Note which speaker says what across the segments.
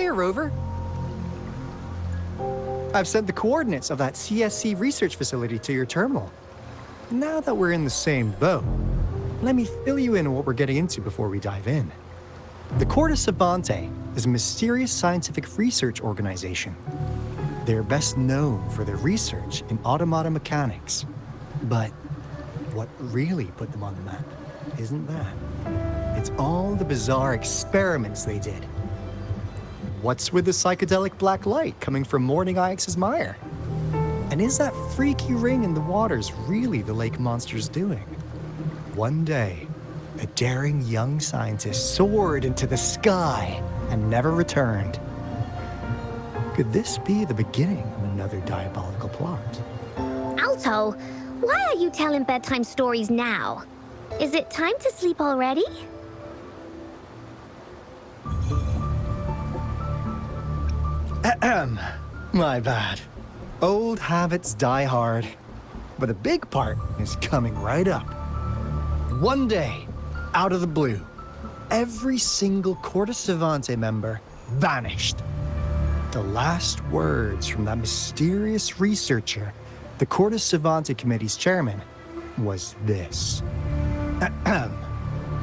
Speaker 1: Hiya, Rover. I've sent the coordinates of that CSC research facility to your terminal. Now that we're in the same boat, let me fill you in on what we're getting into before we dive in. The Corte Savante is a mysterious scientific research organization. They're best known for their research in automata mechanics. But what really put them on the map isn't that. It's all the bizarre experiments they did. What's with the psychedelic black light coming from Morning Ix's mire? And is that freaky ring in the waters really the lake monster's doing? One day, a daring young scientist soared into the sky and never returned. Could this be the beginning of another diabolical plot?
Speaker 2: Alto, why are you telling bedtime stories now? Is it time to sleep already?
Speaker 1: Ahem. My bad. Old habits die hard. But the big part is coming right up. One day, out of the blue, every single Corte Savante member vanished. The last words from that mysterious researcher, the Corte Savante Committee's chairman, was this. Ahem.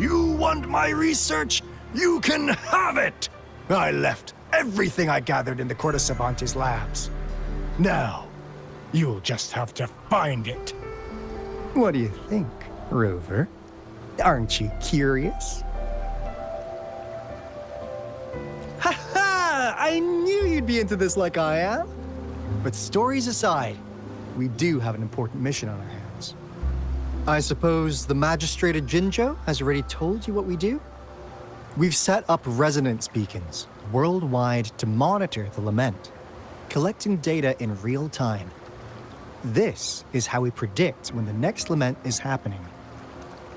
Speaker 1: You want my research? You can have it! I left everything I gathered in the Corte Savante's labs. Now, you'll just have to find it. What do you think, Rover? Aren't you curious? Ha ha! I knew you'd be into this like I am. But stories aside, we do have an important mission on our hands. I suppose the Magistrate of Jinzhou has already told you what we do? We've set up resonance beacons worldwide to monitor the lament, collecting data in real time. This is how we predict when the next lament is happening.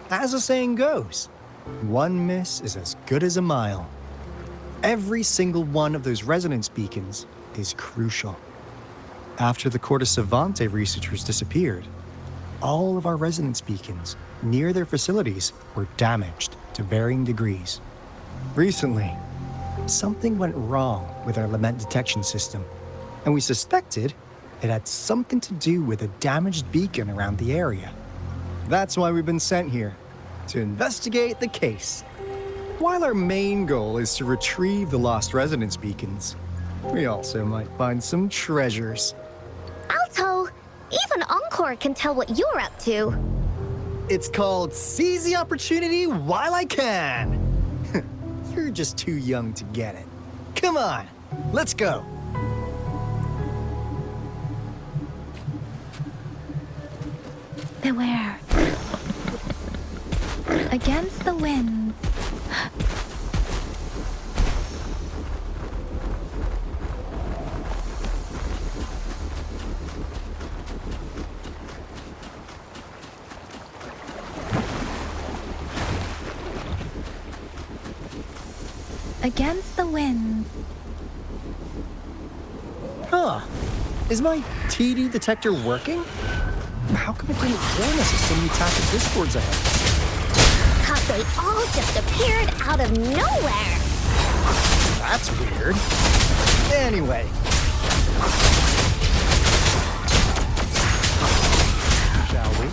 Speaker 1: As the saying goes, one miss is as good as a mile. Every single one of those resonance beacons is crucial. After the Corte Savante researchers disappeared, all of our resonance beacons near their facilities were damaged to varying degrees. Recently, something went wrong with our lament detection system, and we suspected it had something to do with a damaged beacon around the area. That's why we've been sent here, to investigate the case. While our main goal is to retrieve the lost resonance beacons, we also might find some treasures.
Speaker 2: Alto, even Encore can tell what you're up to.
Speaker 1: It's called Seize the Opportunity While I Can. You're just too young to get it. Come on, let's go.
Speaker 3: Beware. Against the winds. Against the winds.
Speaker 1: Huh. Is my TD detector working? How come it didn't warn us of so many tacit discords ahead?
Speaker 2: 'Cause they all just appeared out of nowhere.
Speaker 1: That's weird. Anyway. Shall we?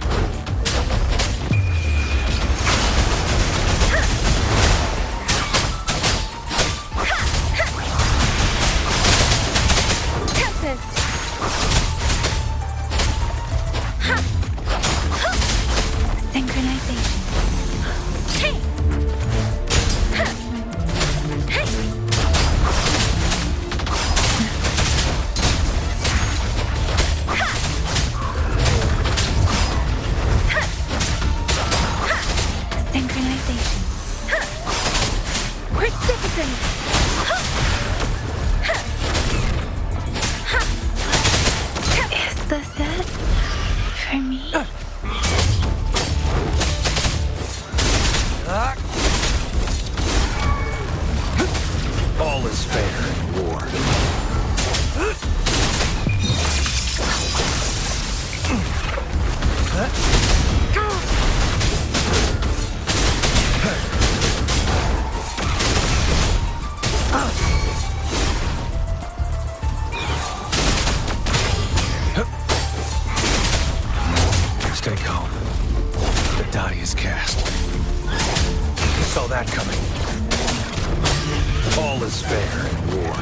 Speaker 4: Stay calm. The die is cast. Saw that coming. All is fair in war.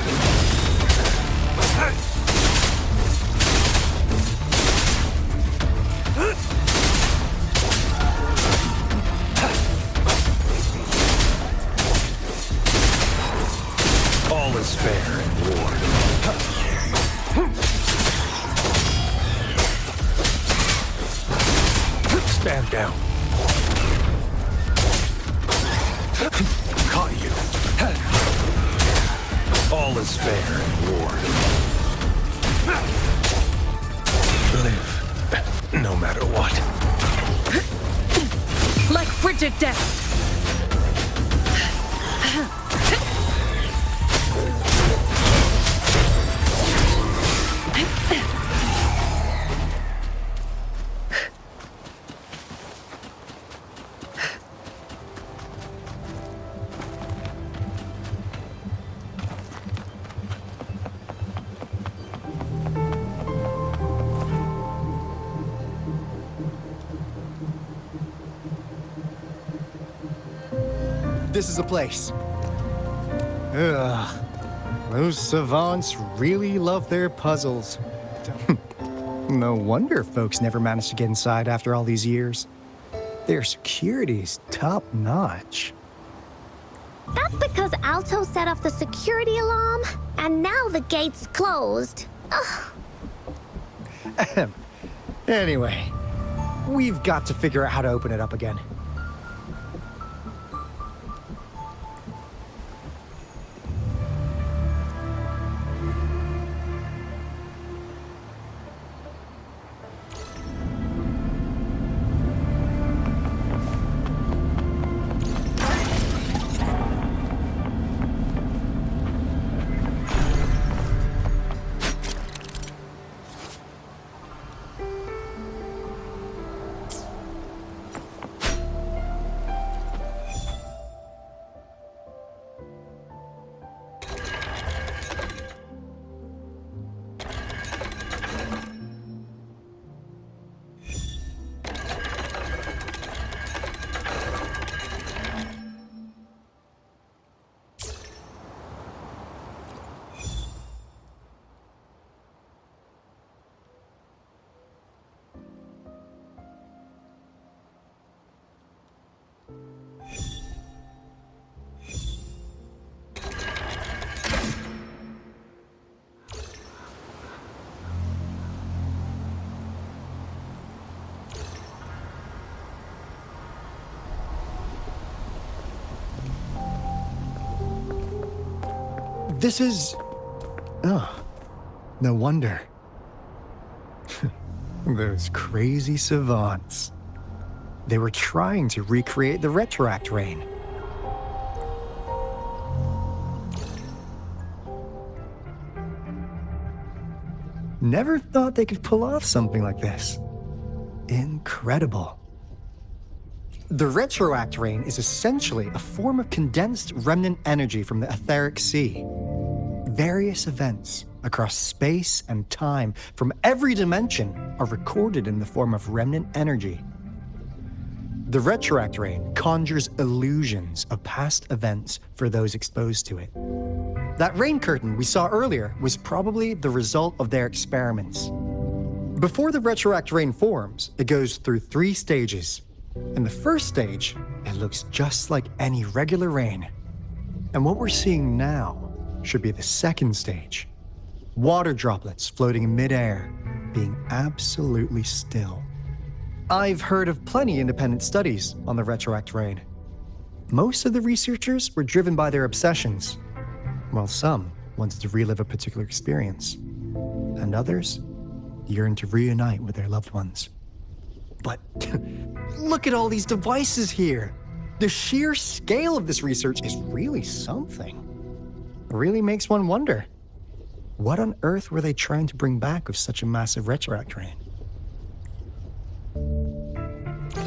Speaker 4: All is fair in war. Stand down. Caught you. All is fair in war. Live, no matter what.
Speaker 5: Like frigid death.
Speaker 1: This is the place. Ugh. Those savants really love their puzzles. No wonder folks never managed to get inside after all these years. Their security's top-notch.
Speaker 2: That's because Alto set off the security alarm, and now the gate's closed. Ugh.
Speaker 1: Anyway, we've got to figure out how to open it up again. This is... Oh, no wonder. Those crazy savants. They were trying to recreate the retroact rain. Never thought they could pull off something like this. Incredible. The retroact rain is essentially a form of condensed remnant energy from the etheric sea. Various events across space and time from every dimension are recorded in the form of remnant energy. The retroact rain conjures illusions of past events for those exposed to it. That rain curtain we saw earlier was probably the result of their experiments. Before the retroact rain forms, it goes through 3 stages. In the first stage, it looks just like any regular rain. And what we're seeing now should be the second stage. Water droplets floating in midair, being absolutely still. I've heard of plenty independent studies on the retroact rain. Most of the researchers were driven by their obsessions, while some wanted to relive a particular experience, and others yearned to reunite with their loved ones. But look at all these devices here. The sheer scale of this research is really something. It really makes one wonder, what on earth were they trying to bring back with such a massive retroact rain?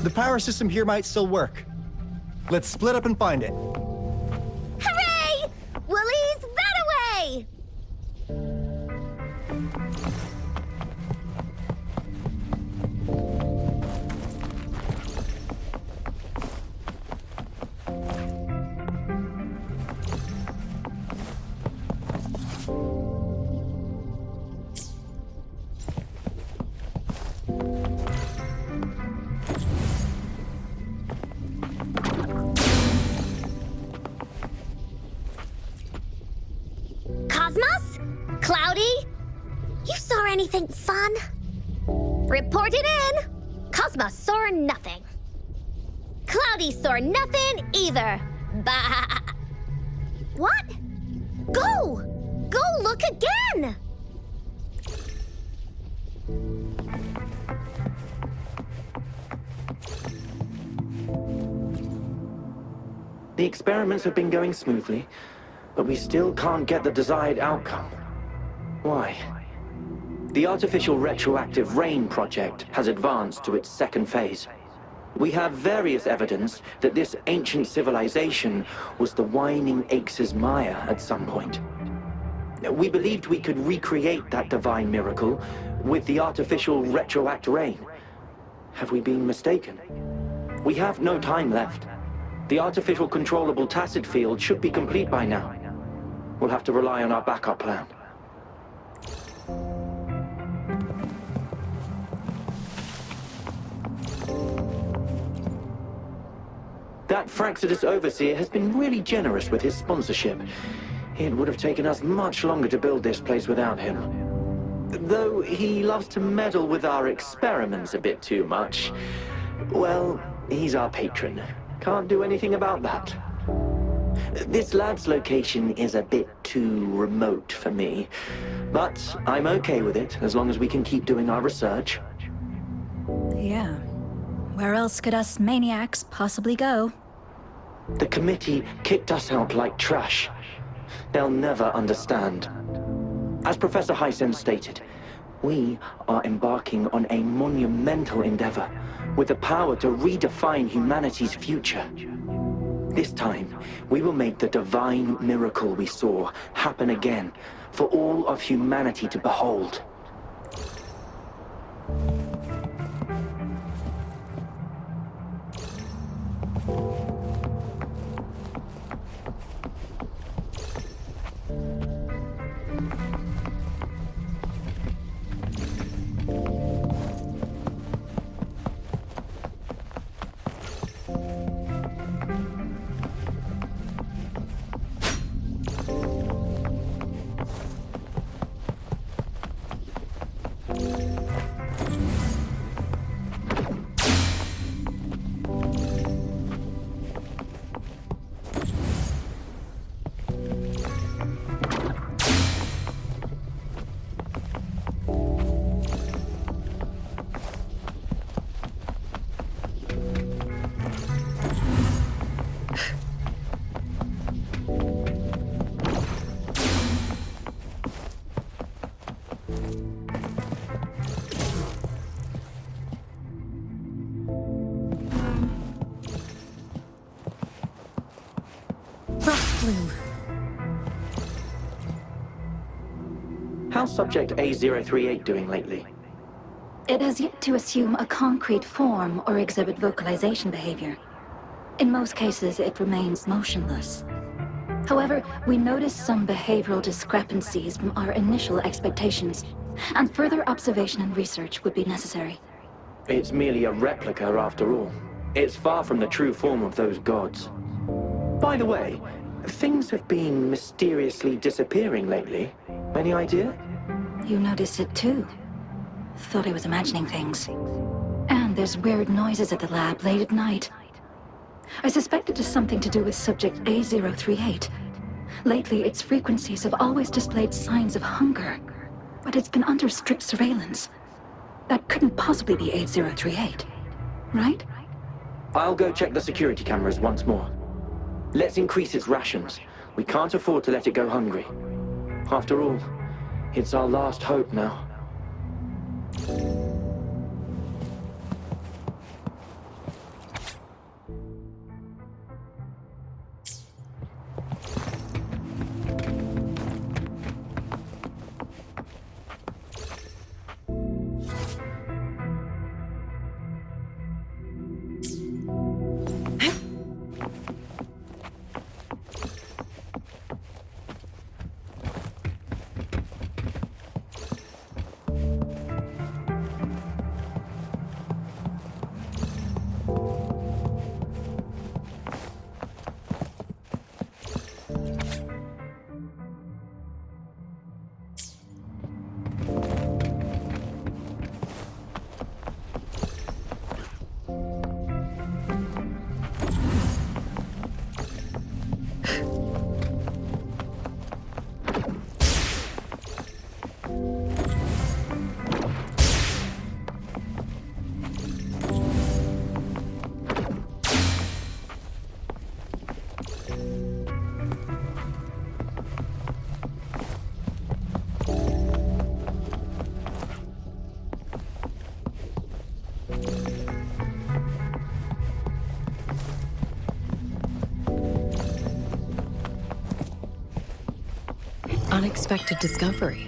Speaker 1: The power system here might still work. Let's split up and find it.
Speaker 2: Hooray! Willie's that away! anything fun? Report it in! Cosma saw nothing. Cloudy saw nothing either. Bah! What? Go! Go look again!
Speaker 6: The experiments have been going smoothly, but we still can't get the desired outcome. Why? The artificial retroactive rain project has advanced to its second phase. We have various evidence that this ancient civilization was the Whining Axes Maya at some point. We believed we could recreate that divine miracle with the artificial retroact rain. Have we been mistaken? We have no time left. The artificial controllable tacit field should be complete by now. We'll have to rely on our backup plan. That Fraxidus Overseer has been really generous with his sponsorship. It would have taken us much longer to build this place without him. Though he loves to meddle with our experiments a bit too much. Well, he's our patron. Can't do anything about that. This lab's location is a bit too remote for me. But I'm okay with it, as long as we can keep doing our research.
Speaker 3: Yeah. Where else could us maniacs possibly go?
Speaker 6: The committee kicked us out like trash. They'll never understand. As Professor Hysen stated, we are embarking on a monumental endeavor with the power to redefine humanity's future. This time, we will make the divine miracle we saw happen again for all of humanity to behold. How's Subject A038 doing lately?
Speaker 7: It has yet to assume a concrete form or exhibit vocalization behavior. In most cases, it remains motionless. However, we noticed some behavioral discrepancies from our initial expectations, and further observation and research would be necessary.
Speaker 6: It's merely a replica after all. It's far from the true form of those gods. By the way, things have been mysteriously disappearing lately. Any idea?
Speaker 7: You noticed it too. Thought I was imagining things. And there's weird noises at the lab late at night. I suspect it is something to do with Subject A038. Lately, its frequencies have always displayed signs of hunger, but it's been under strict surveillance. That couldn't possibly be A038, right?
Speaker 6: I'll go check the security cameras once more. Let's increase its rations. We can't afford to let it go hungry. After all, it's our last hope now.
Speaker 5: unexpected discovery.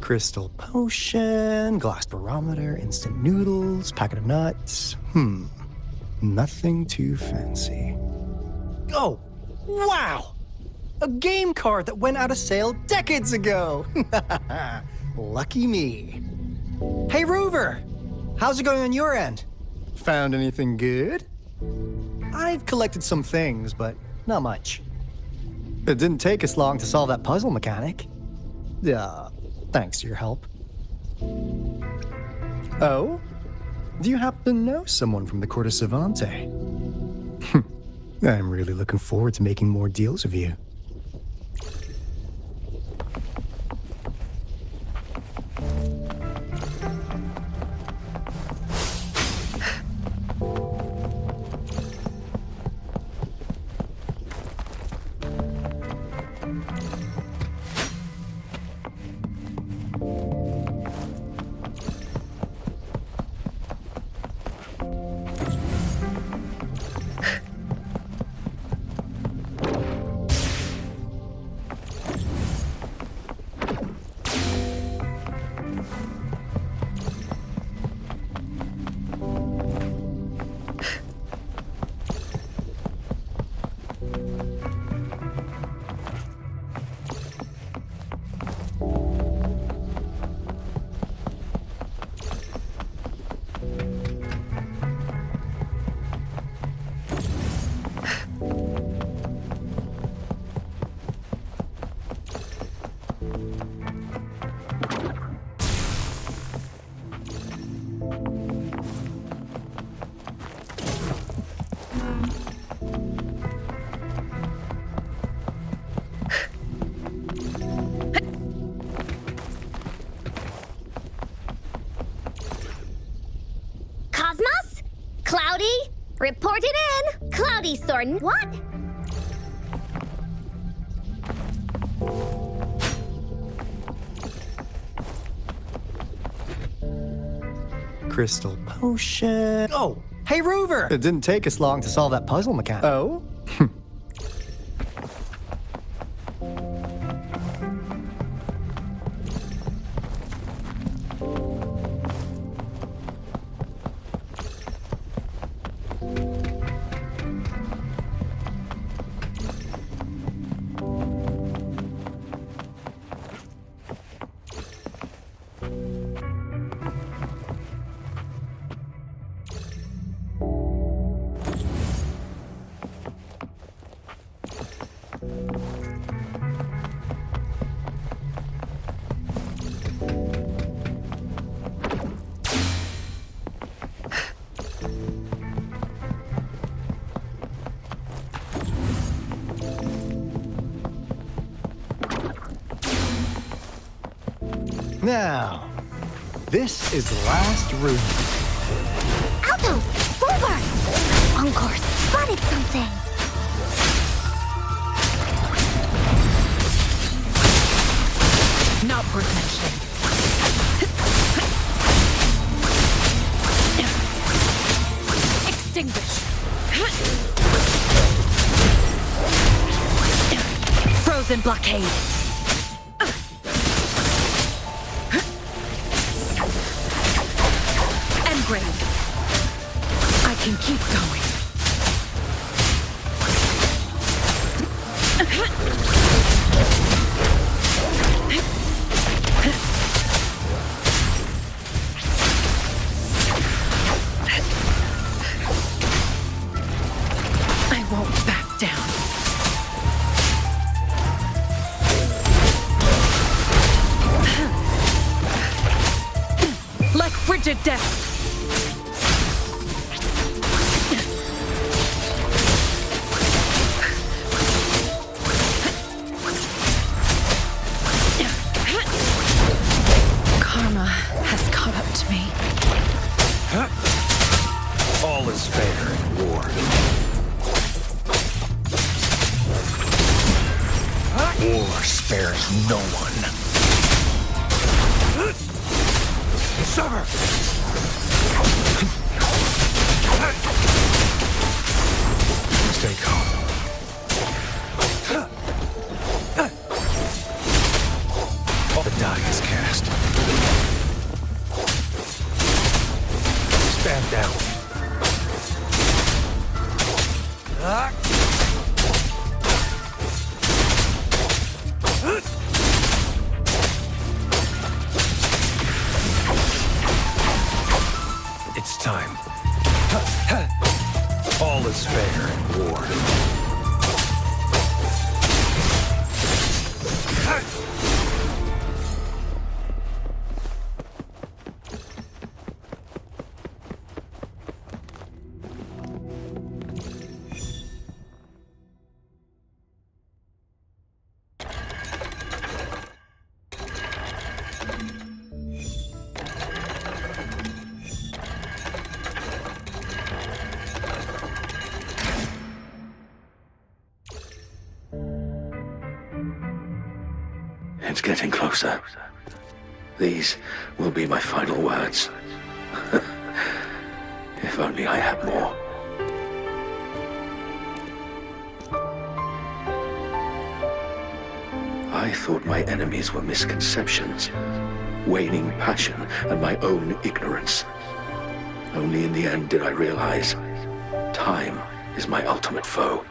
Speaker 1: Crystal potion, glass barometer, instant noodles, packet of nuts. Nothing too fancy. Oh, wow! A game card that went out of sale decades ago! Lucky me. Hey, Rover! How's it going on your end? Found anything good? I've collected some things, but not much. It didn't take us long to solve that puzzle mechanic. Thanks to your help. Oh? Do you happen to know someone from the Court of Savante? I'm really looking forward to making more deals with you.
Speaker 2: Cosmos? Cloudy? Report it in! Cloudy Sortin. What?
Speaker 1: Crystal potion. Oh, hey, Rover! It didn't take us long to solve that puzzle mechanic. Oh? Now, this is the last room.
Speaker 2: Alto! Rover! Encore spotted something!
Speaker 5: Not worth mentioning. Extinguish. Frozen blockade. Engrave. I can keep going. like frigid death. Karma has caught up to me.
Speaker 4: All is fair in war. War spares no one. Sever! Stay calm. The die is cast. Stand down. It's time. All is fair in war.
Speaker 6: It's getting closer. These will be my final words. If only I had more. I thought my enemies were misconceptions, waning passion, and my own ignorance. Only in the end did I realize time is my ultimate foe.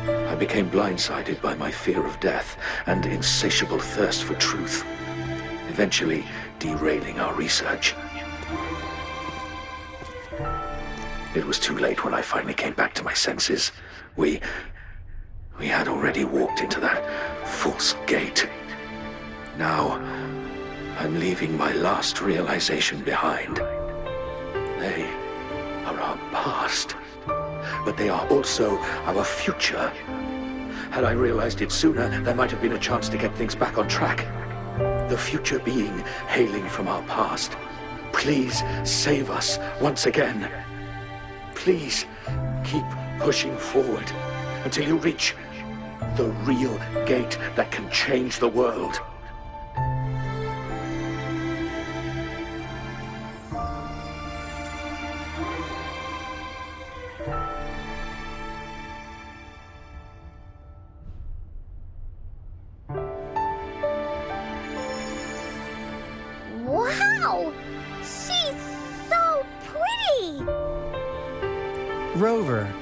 Speaker 6: I became blindsided by my fear of death and insatiable thirst for truth, eventually derailing our research. It was too late when I finally came back to my senses. We had already walked into that false gate. Now, I'm leaving my last realization behind. They are our past, but they are also our future. Had I realized it sooner, there might have been a chance to get things back on track. The future being hailing from our past. Please save us once again. Please keep pushing forward until you reach the real gate that can change the world.
Speaker 2: Wow! She's so pretty!
Speaker 1: Rover,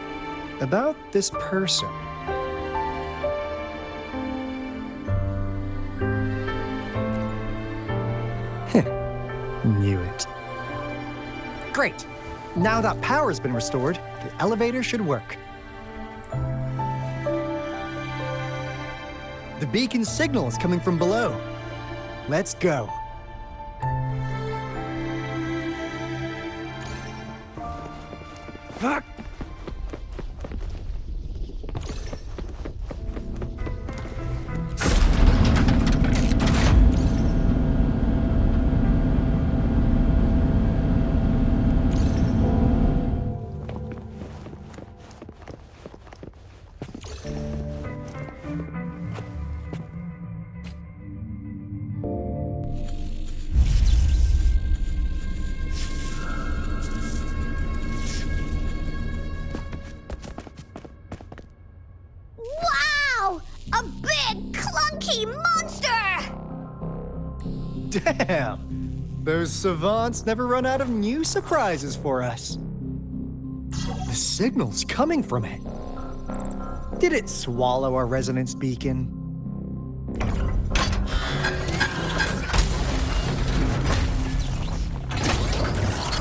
Speaker 1: about this person. Knew it. Great. Now that power's been restored, the elevator should work. The beacon signal is coming from below. Let's go.
Speaker 2: Wow! A big, clunky monster!
Speaker 1: Damn! Those savants never run out of new surprises for us. The signal's coming from it. Did it swallow our resonance beacon?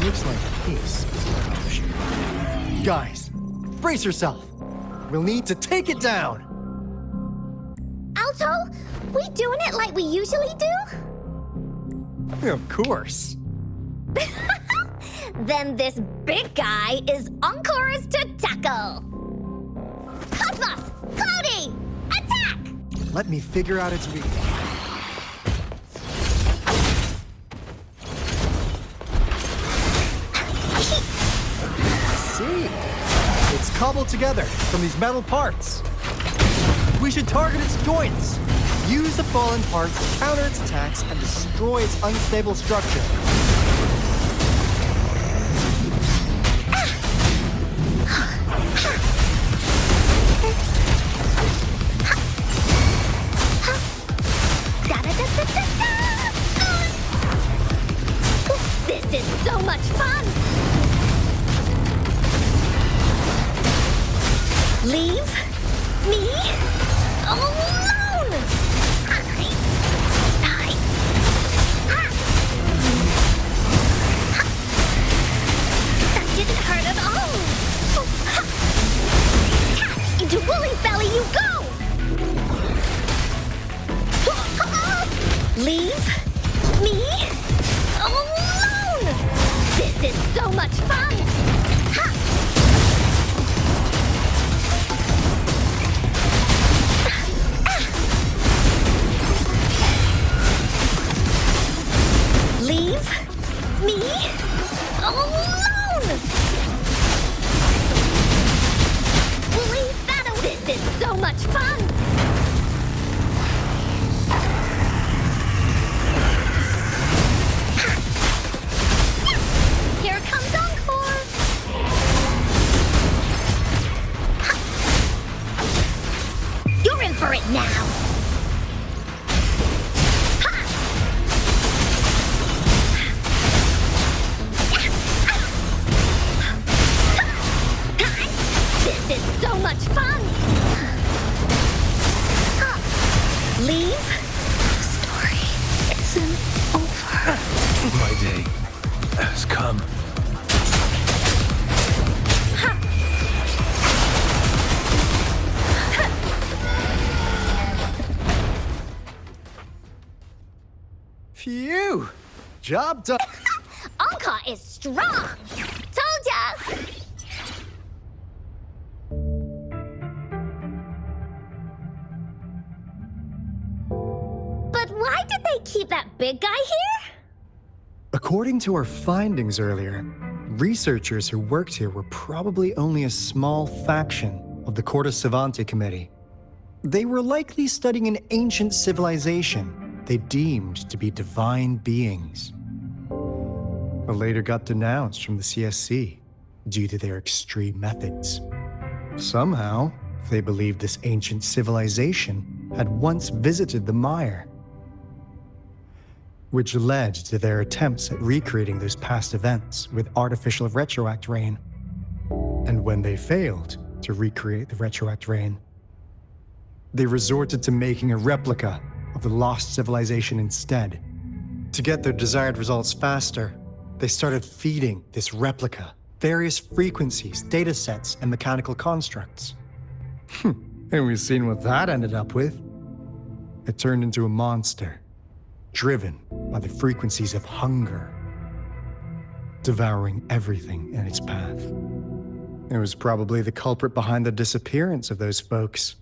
Speaker 1: Looks like this is our option. Guys, brace yourself. We'll need to take it down.
Speaker 2: Alto, We doing it like we usually do?
Speaker 1: Of course.
Speaker 2: Then this big guy is Encore's to tackle. Cosmos! Cloudy! Attack!
Speaker 1: Let me figure out its weakness. See? It's cobbled together from these metal parts. We should target its joints. Use the fallen parts to counter its attacks and destroy its unstable structure.
Speaker 2: This is so much fun! Leave me alone! That didn't hurt at all! Into Wooly's belly you go! Leave me alone! This is so much fun! Leave me alone! Wooly, this is so much fun! Here comes Encore! You're in for it now! This is so much fun! Leave? The story isn't over.
Speaker 4: My day has come.
Speaker 1: Phew! Job done.
Speaker 2: Encore is strong! Told ya! But why did they keep that big guy here?
Speaker 1: According to our findings earlier, researchers who worked here were probably only a small faction of the Corte Savante Committee. They were likely studying an ancient civilization they deemed to be divine beings, but later got denounced from the CSC due to their extreme methods. Somehow, they believed this ancient civilization had once visited the mire, which led to their attempts at recreating those past events with artificial retroact rain. And when they failed to recreate the retroact rain, they resorted to making a replica of the lost civilization instead. To get their desired results faster, they started feeding this replica various frequencies, data sets, and mechanical constructs. And we've seen what that ended up with. It turned into a monster, driven by the frequencies of hunger, devouring everything in its path. It was probably the culprit behind the disappearance of those folks.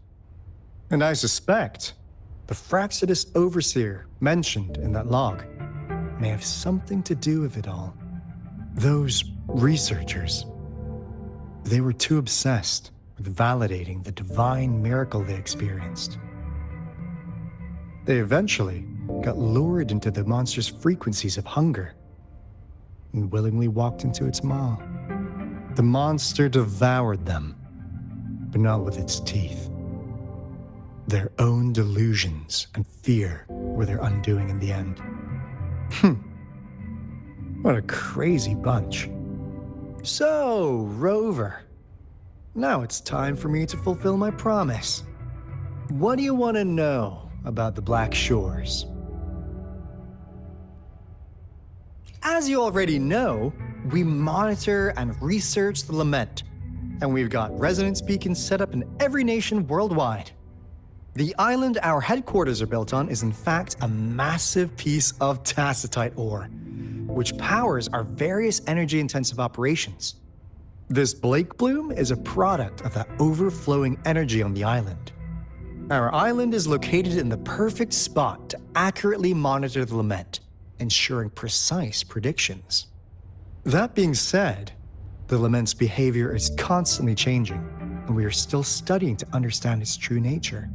Speaker 1: And I suspect the Fraxidus Overseer mentioned in that log may have something to do with it all. Those researchers, they were too obsessed with validating the divine miracle they experienced. They eventually got lured into the monster's frequencies of hunger and willingly walked into its maw. The monster devoured them, but not with its teeth. Their own delusions and fear were their undoing in the end. What a crazy bunch. So, Rover, now it's time for me to fulfill my promise. What do you want to know about the Black Shores? As you already know, we monitor and research the Lament, and we've got resonance beacons set up in every nation worldwide. The island our headquarters are built on is in fact a massive piece of tacitite ore, which powers our various energy-intensive operations. This Blake bloom is a product of that overflowing energy on the island. Our island is located in the perfect spot to accurately monitor the lament, ensuring precise predictions. That being said, the lament's behavior is constantly changing, and we are still studying to understand its true nature.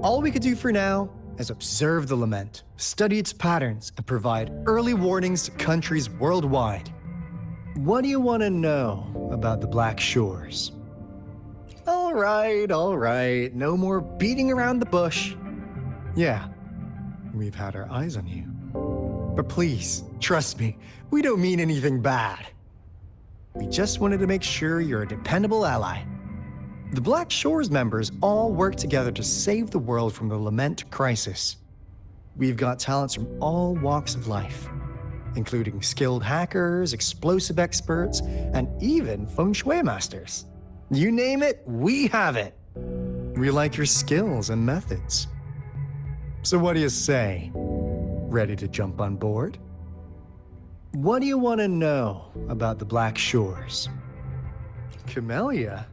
Speaker 1: All we could do for now is observe the lament, study its patterns, and provide early warnings to countries worldwide. What do you want to know about the Black Shores? All right, no more beating around the bush. Yeah, we've had our eyes on you. But please, trust me, we don't mean anything bad. We just wanted to make sure you're a dependable ally. The Black Shores members all work together to save the world from the lament crisis. We've got talents from all walks of life, including skilled hackers, explosive experts, and even feng shui masters. You name it, we have it. We like your skills and methods. So what do you say? Ready to jump on board? What do you want to know about the Black Shores? Camellia?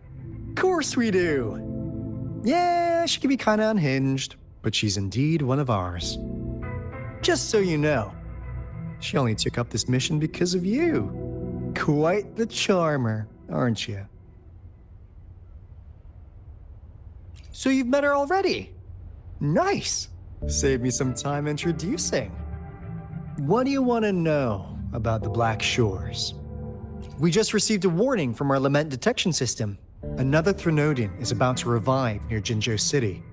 Speaker 1: Of course we do! Yeah, she can be kinda unhinged, but she's indeed one of ours. Just so you know, she only took up this mission because of you. Quite the charmer, aren't you? So you've met her already? Nice! Save me some time introducing. What do you want to know about the Black Shores? We just received a warning from our lament detection system. Another Threnodian is about to revive near Jinzhou City.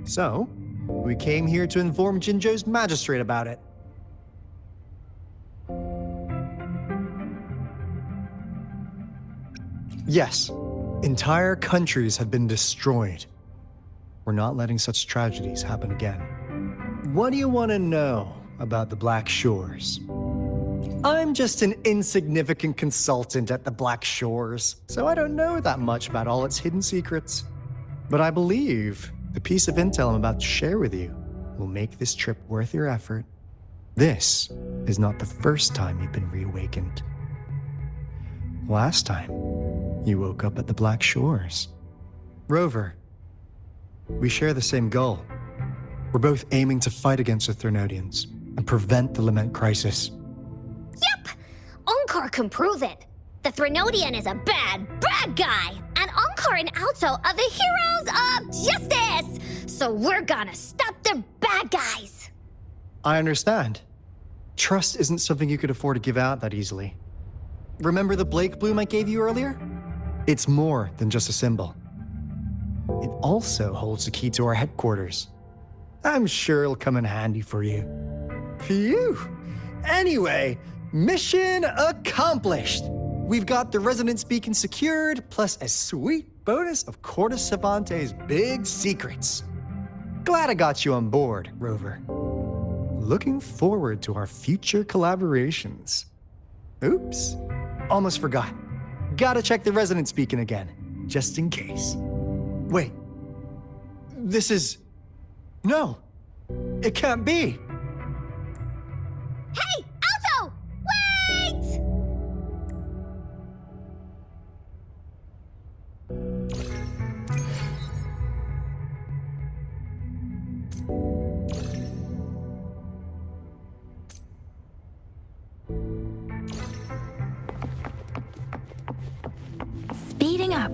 Speaker 1: So, we came here to inform Jinzhou's magistrate about it. Yes, entire countries have been destroyed. We're not letting such tragedies happen again. What do you want to know about the Black Shores? I'm just an insignificant consultant at the Black Shores, so I don't know that much about all its hidden secrets. But I believe the piece of intel I'm about to share with you will make this trip worth your effort. This is not the first time you've been reawakened. Last time, you woke up at the Black Shores. Rover, we share the same goal. We're both aiming to fight against the Threnodians and prevent the lament crisis.
Speaker 2: Yep! Onkar can prove it. The Threnodian is a bad, bad guy, and Onkar and Alto are the heroes of justice! So we're gonna stop the bad guys!
Speaker 1: I understand. Trust isn't something you could afford to give out that easily. Remember the Blake bloom I gave you earlier? It's more than just a symbol. It also holds the key to our headquarters. I'm sure it'll come in handy for you. Phew! Anyway, mission accomplished! We've got the resonance beacon secured, plus a sweet bonus of Cortes Savante's big secrets. Glad I got you on board, Rover. Looking forward to our future collaborations. Oops, almost forgot. Gotta check the resonance beacon again, just in case. Wait, this is... No, it can't be.
Speaker 2: Hey, Alto! Wait!
Speaker 3: Speeding up.